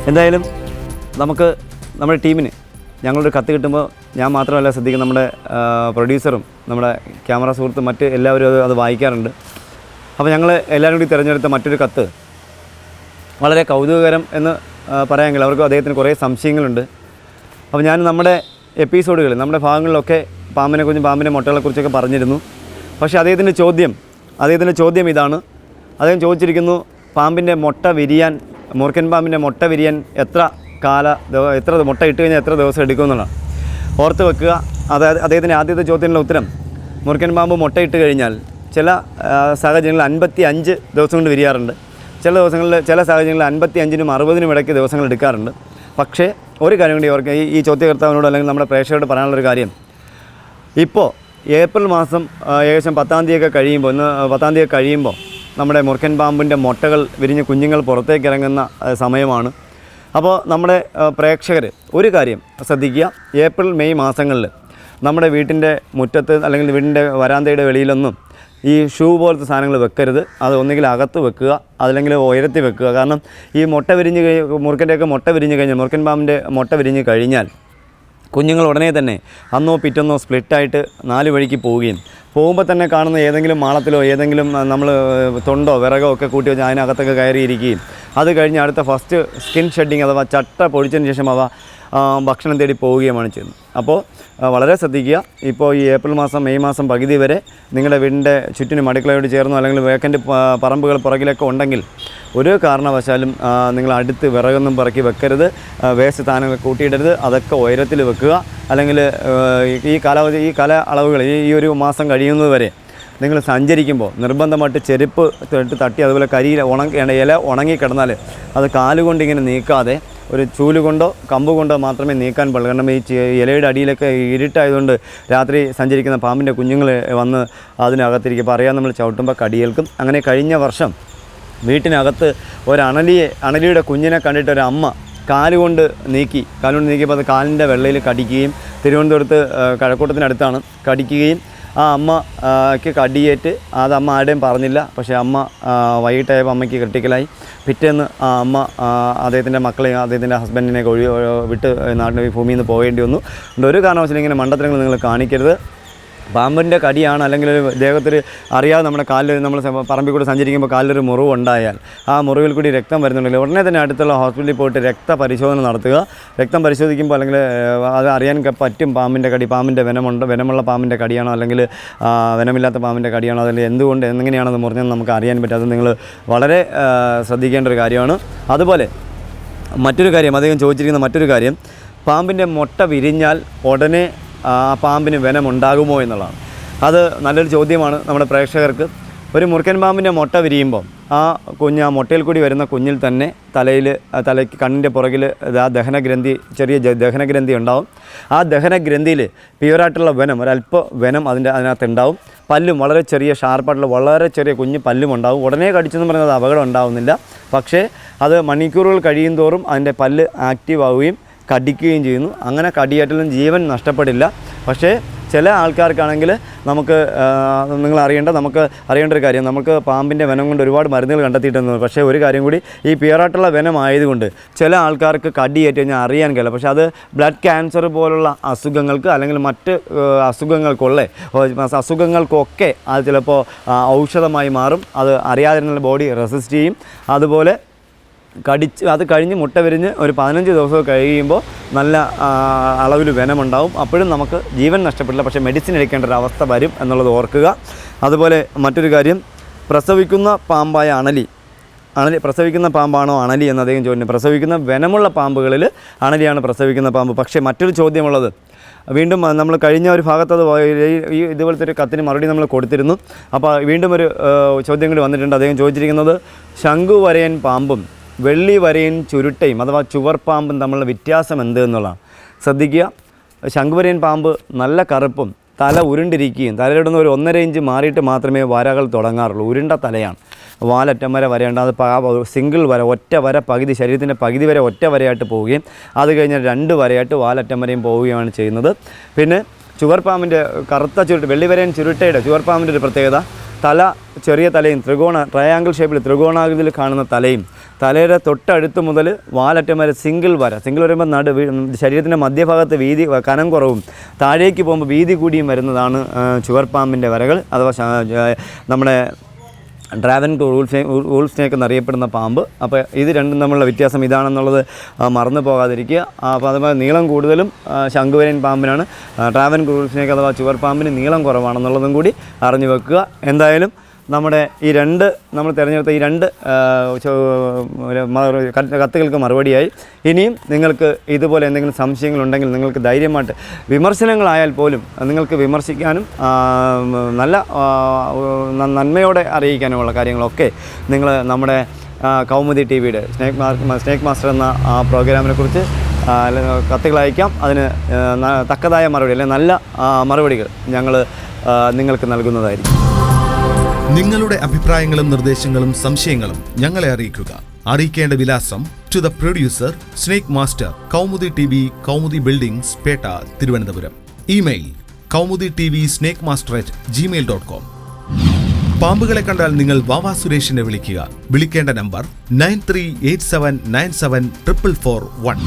എന്തായാലും നമുക്ക് നമ്മുടെ ടീമിന് ഞങ്ങളൊരു കത്ത് കിട്ടുമ്പോൾ ഞാൻ മാത്രമല്ല ശ്രദ്ധിക്കും, നമ്മുടെ പ്രൊഡ്യൂസറും നമ്മുടെ ക്യാമറ സുഹൃത്തും മറ്റ് എല്ലാവരും അത് വായിക്കാറുണ്ട്. അപ്പോൾ ഞങ്ങൾ എല്ലാവരും കൂടി തിരഞ്ഞെടുത്ത മറ്റൊരു കത്ത് വളരെ കൗതുകകരം എന്ന് പറയാമെങ്കിൽ അവർക്ക് അദ്ദേഹത്തിന് കുറേ സംശയങ്ങളുണ്ട്. അപ്പോൾ ഞാൻ നമ്മുടെ എപ്പിസോഡുകളിൽ നമ്മുടെ ഭാഗങ്ങളിലൊക്കെ പാമ്പിനെക്കുറിച്ചും പാമ്പിൻ്റെ മുട്ടകളെക്കുറിച്ചൊക്കെ പറഞ്ഞിരുന്നു. പക്ഷേ അദ്ദേഹത്തിൻ്റെ ചോദ്യം ഇതാണ്. അദ്ദേഹം ചോദിച്ചിരിക്കുന്നു, പാമ്പിൻ്റെ മുട്ട വിരിയാൻ, മൂർഖൻ പാമ്പിൻ്റെ മുട്ട വിരിയാൻ എത്ര മുട്ട ഇട്ട് കഴിഞ്ഞാൽ എത്ര ദിവസം എടുക്കുമെന്നുള്ളതാണ്. ഓർത്ത് വെക്കുക. അതായത് അദ്ദേഹത്തിൻ്റെ ആദ്യത്തെ ചോദ്യത്തിനുള്ള ഉത്തരം, മൂർഖൻ പാമ്പ് മുട്ട ഇട്ട് കഴിഞ്ഞാൽ ചില സാഹചര്യങ്ങളിൽ 55 ദിവസം കൊണ്ട് വിരിയാറുണ്ട്. ചില സാഹചര്യങ്ങളിൽ 55-നും 60-നും ഇടയ്ക്ക് ദിവസങ്ങൾ എടുക്കാറുണ്ട്. പക്ഷേ ഒരു കാര്യം കൂടി അവർക്ക് ഈ ചോദ്യകർത്താവിനോട് അല്ലെങ്കിൽ നമ്മുടെ പ്രേക്ഷകരോട് പറയാനുള്ളൊരു കാര്യം, ഇപ്പോൾ ഏപ്രിൽ മാസം ഏകദേശം 10-ാം തീയതി കഴിയുമ്പോൾ നമ്മുടെ മൂർഖൻ പാമ്പിൻ്റെ മുട്ടകൾ വിരിഞ്ഞ് കുഞ്ഞുങ്ങൾ പുറത്തേക്ക് ഇറങ്ങുന്ന സമയമാണ്. അപ്പോൾ നമ്മുടെ പ്രേക്ഷകർ ഒരു കാര്യം ശ്രദ്ധിക്കുക, ഏപ്രിൽ മെയ് മാസങ്ങളിൽ നമ്മുടെ വീട്ടിൻ്റെ മുറ്റത്ത് അല്ലെങ്കിൽ വീടിൻ്റെ വരാന്തയുടെ വെളിയിലൊന്നും ഈ ഷൂ പോലത്തെ സാധനങ്ങൾ വെക്കരുത്. അത് ഒന്നുകിൽ അകത്ത് വെക്കുക, അതല്ലെങ്കിൽ ഉയരത്തി വെക്കുക. കാരണം ഈ മൂർഖൻ്റെയൊക്കെ മുട്ട വിരിഞ്ഞ് കഴിഞ്ഞാൽ, മൂർഖൻ പാമ്പിൻ്റെ മുട്ട വിരിഞ്ഞ് കഴിഞ്ഞാൽ കുഞ്ഞുങ്ങൾ ഉടനെ തന്നെ അന്നോ പിറ്റന്നോ സ്പ്ലിറ്റായിട്ട് 4 വഴിക്ക് പോകുമ്പോൾ തന്നെ കാണുന്ന ഏതെങ്കിലും മാളത്തിലോ ഏതെങ്കിലും നമ്മൾ തൊണ്ടോ വിറകോ ഒക്കെ കൂട്ടി വെച്ച് അതിനകത്തൊക്കെ കയറിയിരിക്കുകയും അത് കഴിഞ്ഞ് അടുത്ത ഫസ്റ്റ് സ്കിൻ ഷെഡിങ് അഥവാ ചട്ട പൊടിച്ചതിന് ശേഷം അവ ഭക്ഷണം തേടി പോവുകയുമാണ് ചെയ്യുന്നത്. അപ്പോൾ വളരെ ശ്രദ്ധിക്കുക. ഇപ്പോൾ ഈ ഏപ്രിൽ മാസം മെയ് മാസം പകുതി വരെ നിങ്ങളുടെ വീടിൻ്റെ ചുറ്റിനും അടുക്കളയോട് ചേർന്നോ അല്ലെങ്കിൽ വേക്കൻ്റ് പറമ്പുകൾ പുറകിലൊക്കെ ഉണ്ടെങ്കിൽ ഒരു കാരണവശാലും നിങ്ങൾ അടുത്ത് വിറകൊന്നും പറക്കി വെക്കരുത്. വേസ്റ്റ് സാധനങ്ങൾ കൂട്ടിയിടരുത്. അതൊക്കെ ഉയരത്തിൽ വെക്കുക. അല്ലെങ്കിൽ ഈ കാല അളവുകൾ ഈ ഒരു മാസം കഴിയുന്നത് വരെ നിങ്ങൾ സഞ്ചരിക്കുമ്പോൾ നിർബന്ധമായിട്ട് ചെരുപ്പ് തട്ടി അതുപോലെ ഇല ഉണങ്ങിക്കിടന്നാൽ അത് കാലുകൊണ്ട് ഇങ്ങനെ നീക്കാതെ ഒരു ചൂല് കൊണ്ടോ കമ്പ് കൊണ്ടോ മാത്രമേ നീക്കാൻ പാടുള്ളൂ. കാരണം ഈ ഇലയുടെ അടിയിലൊക്കെ ഇരുട്ടായതുകൊണ്ട് രാത്രി സഞ്ചരിക്കുന്ന പാമ്പിൻ്റെ കുഞ്ഞുങ്ങൾ വന്ന് അതിനകത്തിരിക്കും. അപ്പോൾ അറിയാൻ നമ്മൾ ചവിട്ടുമ്പോൾ കടിയേൽക്കും. അങ്ങനെ കഴിഞ്ഞ വർഷം വീട്ടിനകത്ത് അണലിയുടെ കുഞ്ഞിനെ കണ്ടിട്ട് ഒരു അമ്മ കാലുകൊണ്ട് നീക്കിയപ്പോൾ അത് കാലിൻ്റെ വെള്ളയിൽ കടിക്കുകയും തിരുവനന്തപുരത്ത് കഴക്കൂട്ടത്തിനടുത്താണ് കടിക്കുകയും ആ അമ്മയ്ക്ക് കടിയേറ്റ് അത് അമ്മ ആരുടെയും പറഞ്ഞില്ല. പക്ഷേ അമ്മ വൈകിട്ടായപ്പോൾ അമ്മയ്ക്ക് ക്രിട്ടിക്കലായി. പിറ്റേന്ന് ആ അമ്മ അദ്ദേഹത്തിൻ്റെ മക്കളെയും അദ്ദേഹത്തിൻ്റെ ഹസ്ബൻഡിനെയൊക്കെ വിട്ട് ഭൂമിയിൽ നിന്ന് പോകേണ്ടി വന്നു. അതുകൊണ്ട് ഒരു കാരണവശാലും ഇങ്ങനെ മണ്ടത്തരങ്ങൾ നിങ്ങൾ കാണിക്കരുത്. പാമ്പിൻ്റെ കടിയാണ് അല്ലെങ്കിൽ ദേഹത്തിൽ അറിയാതെ നമ്മുടെ കാലിൽ നമ്മൾ പറമ്പിൽ കൂടെ സഞ്ചരിക്കുമ്പോൾ കാലിലൊരു മുറിവ് ഉണ്ടായാൽ ആ മുറിവിൽ കൂടി രക്തം വരുന്നുണ്ടെങ്കിൽ ഉടനെ തന്നെ അടുത്തുള്ള ഹോസ്പിറ്റലിൽ പോയിട്ട് രക്തപരിശോധന നടത്തുക. രക്തം പരിശോധിക്കുമ്പോൾ അല്ലെങ്കിൽ അത് അറിയാൻ പറ്റും പാമ്പിൻ്റെ കടി, പാമ്പിൻ്റെ വെനമുള്ള പാമ്പിൻ്റെ കടിയാണോ അല്ലെങ്കിൽ വെനമില്ലാത്ത പാമ്പിൻ്റെ കടിയാണോ, അല്ലെങ്കിൽ എന്തുകൊണ്ട് എങ്ങനെയാണെന്ന് മുറിഞ്ഞെന്ന് നമുക്ക് അറിയാൻ പറ്റും. അത് നിങ്ങൾ വളരെ ശ്രദ്ധിക്കേണ്ട ഒരു കാര്യമാണ്. അതുപോലെ അദ്ദേഹം ചോദിച്ചിരിക്കുന്ന മറ്റൊരു കാര്യം, പാമ്പിൻ്റെ മുട്ട വിരിഞ്ഞാൽ ഉടനെ ആ പാമ്പിന് വെനമുണ്ടാകുമോ എന്നുള്ളതാണ്. അത് നല്ലൊരു ചോദ്യമാണ് നമ്മുടെ പ്രേക്ഷകർക്ക്. ഒരു മൂർഖൻ പാമ്പിൻ്റെ മുട്ട വിരിയുമ്പോൾ ആ മുട്ടയിൽ കൂടി വരുന്ന കുഞ്ഞിൽ തന്നെ തലയ്ക്ക് കണ്ണിൻ്റെ പുറകിൽ ചെറിയ ദഹനഗ്രന്ഥി ഉണ്ടാവും. ആ ദഹനഗ്രന്ഥിയിൽ പ്യുവറായിട്ടുള്ള ഒരല്പ വെനം അതിനകത്ത് ഉണ്ടാവും. പല്ലും വളരെ ചെറിയ ഷാർപ്പായിട്ടുള്ള വളരെ ചെറിയ കുഞ്ഞ് പല്ലും ഉണ്ടാവും. ഉടനെ കടിച്ചെന്ന് പറയുന്നത് അപകടം ഉണ്ടാവുന്നില്ല. പക്ഷേ അത് മണിക്കൂറുകൾ കഴിയും തോറും അതിൻ്റെ പല്ല് ആക്റ്റീവ് ആവുകയും കടിക്കുകയും ചെയ്യുന്നു. അങ്ങനെ കടിയേറ്റാലും ജീവൻ നഷ്ടപ്പെടില്ല. പക്ഷേ ചില ആൾക്കാർക്കാണെങ്കിൽ നമുക്ക് അറിയേണ്ട ഒരു കാര്യം, നമുക്ക് പാമ്പിൻ്റെ വെനം കൊണ്ട് ഒരുപാട് മരുന്നുകൾ കണ്ടെത്തിയിട്ടുണ്ട്. പക്ഷേ ഒരു കാര്യം കൂടി, ഈ പ്യുവറായിട്ടുള്ള വെനം ആയതുകൊണ്ട് ചില ആൾക്കാർക്ക് കടിയേറ്റ് കഴിഞ്ഞാൽ അറിയാൻ കഴിയില്ല. പക്ഷേ അത് ബ്ലഡ് ക്യാൻസർ പോലുള്ള അസുഖങ്ങൾക്ക് അല്ലെങ്കിൽ മറ്റ് അസുഖങ്ങൾക്കൊക്കെ അത് ചിലപ്പോൾ ഔഷധമായി മാറും. അത് അറിയാതിരുന്ന ബോഡി റെസിസ്റ്റ് ചെയ്യും. അതുപോലെ അത് കഴിഞ്ഞ് മുട്ട വിരിഞ്ഞ് ഒരു 15 ദിവസം കഴിയുമ്പോൾ നല്ല അളവിൽ വെനമുണ്ടാവും. അപ്പോഴും നമുക്ക് ജീവൻ നഷ്ടപ്പെടില്ല. പക്ഷേ മെഡിസിൻ എടുക്കേണ്ട ഒരു അവസ്ഥ വരും എന്നുള്ളത് ഓർക്കുക. അതുപോലെ മറ്റൊരു കാര്യം, പ്രസവിക്കുന്ന പാമ്പാണോ അണലി എന്ന് അദ്ദേഹം ചോദിക്കുന്നു. പ്രസവിക്കുന്ന വെനമുള്ള പാമ്പുകളിൽ അണലിയാണ് പ്രസവിക്കുന്ന പാമ്പ്. പക്ഷേ മറ്റൊരു ചോദ്യമുള്ളത്, വീണ്ടും നമ്മൾ കഴിഞ്ഞ ഒരു ഭാഗത്ത് ഈ ഇതുപോലത്തെ ഒരു കത്തിന് മറുപടി നമ്മൾ കൊടുത്തിരുന്നു. അപ്പോൾ വീണ്ടും ഒരു ചോദ്യം കൂടി വന്നിട്ടുണ്ട്. അദ്ദേഹം ചോദിച്ചിരിക്കുന്നത്, ശംഖുവരയൻ പാമ്പും വെള്ളി വരയൻ ചുരുട്ടയും അഥവാ ചുവർപ്പാമ്പും തമ്മിലുള്ള വ്യത്യാസം എന്ത് എന്നുള്ളതാണ്. ശ്രദ്ധിക്കുക, ശംഖുവരയൻ പാമ്പ് നല്ല കറുപ്പും തല ഉരുണ്ടിരിക്കുകയും തലയിടുന്ന ഒരു 1.5 ഇഞ്ച് മാറിയിട്ട് മാത്രമേ വരകൾ തുടങ്ങാറുള്ളൂ. ഉരുണ്ട തലയാണ്. വാലറ്റം വരെ വരയുണ്ട്. അത് സിംഗിൾ വര, ഒറ്റ വര പകുതി, ശരീരത്തിൻ്റെ പകുതി വരെ ഒറ്റ വരയായിട്ട് പോവുകയും അത് കഴിഞ്ഞാൽ 2 വരയായിട്ട് വാലറ്റം വരെയും പോവുകയാണ് ചെയ്യുന്നത്. പിന്നെ ചുവർപ്പാമ്പിൻ്റെ കറുത്ത ചുരുട്ട്, വെള്ളിവരയൻ ചുരുട്ടയുടെ ചുവർപ്പാമ്പിൻ്റെ ഒരു പ്രത്യേകത, തല ചെറിയ തലയും ട്രയാങ്കിൾ ഷേപ്പിൽ ത്രികോണാകൃതിയിൽ കാണുന്ന തലയും തലയുടെ തൊട്ടടുത്ത് മുതൽ വാലറ്റം വരെ സിംഗിൾ വരുമ്പോൾ ശരീരത്തിൻ്റെ മധ്യഭാഗത്ത് വീതി കനം കുറവും താഴേക്ക് പോകുമ്പോൾ വീതി കൂടിയും വരുന്നതാണ് ചുവർപ്പാമ്പിൻ്റെ വരകൾ. അഥവാ നമ്മുടെ ഡ്രാഗൺ വൂൾഫ് സ്നേക്ക് എന്നറിയപ്പെടുന്ന പാമ്പ്. അപ്പോൾ ഇത് രണ്ടും തമ്മിലുള്ള വ്യത്യാസം ഇതാണെന്നുള്ളത് മറന്നു പോകാതിരിക്കുക. അപ്പോൾ അതുപോലെ നീളം കൂടുതലും ശംഖുവരൻ പാമ്പിനാണ്, ഡ്രാഗൺ വൂൾഫ് സ്നേക്ക് അഥവാ ചുവർപ്പാമ്പിന് നീളം കുറവാണെന്നുള്ളതും കൂടി അറിഞ്ഞു വെക്കുക. എന്തായാലും നമ്മുടെ നമ്മൾ തിരഞ്ഞെടുത്ത ഈ 2 കത്തുകൾക്ക് മറുപടിയായി. ഇനിയും നിങ്ങൾക്ക് ഇതുപോലെ എന്തെങ്കിലും സംശയങ്ങളുണ്ടെങ്കിൽ നിങ്ങൾക്ക് ധൈര്യമായിട്ട് വിമർശനങ്ങളായാൽ പോലും നിങ്ങൾക്ക് വിമർശിക്കാനും നല്ല നന്മയോടെ അറിയിക്കാനുമുള്ള കാര്യങ്ങളൊക്കെ നിങ്ങൾ നമ്മുടെ കൗമുദി ടിവിയുടെ സ്നേക്ക് മാസ്റ്റർ എന്ന പ്രോഗ്രാമിനെ കുറിച്ച് കത്തുകൾ അയക്കാം. അതിന് തക്കതായ മറുപടി അല്ലെങ്കിൽ നല്ല മറുപടികൾ ഞങ്ങൾ നിങ്ങൾക്ക് നൽകുന്നതായിരിക്കും. നിങ്ങളുടെ അഭിപ്രായങ്ങളും നിർദ്ദേശങ്ങളും സംശയങ്ങളും ഞങ്ങളെ അറിയിക്കുക. അറിയിക്കേണ്ട വിലാസം: to the producer, snake master, Kaumudi TV, Kaumudi buildings, Pettah, Thiruvananthapuram. Email: kaumudi.tvsnakemaster@gmail.com. പാമ്പുകളെ കണ്ടാൽ നിങ്ങൾ വാവാ സുരേഷിനെ വിളിക്കുക. വിളിക്കേണ്ട നമ്പർ 9387974441.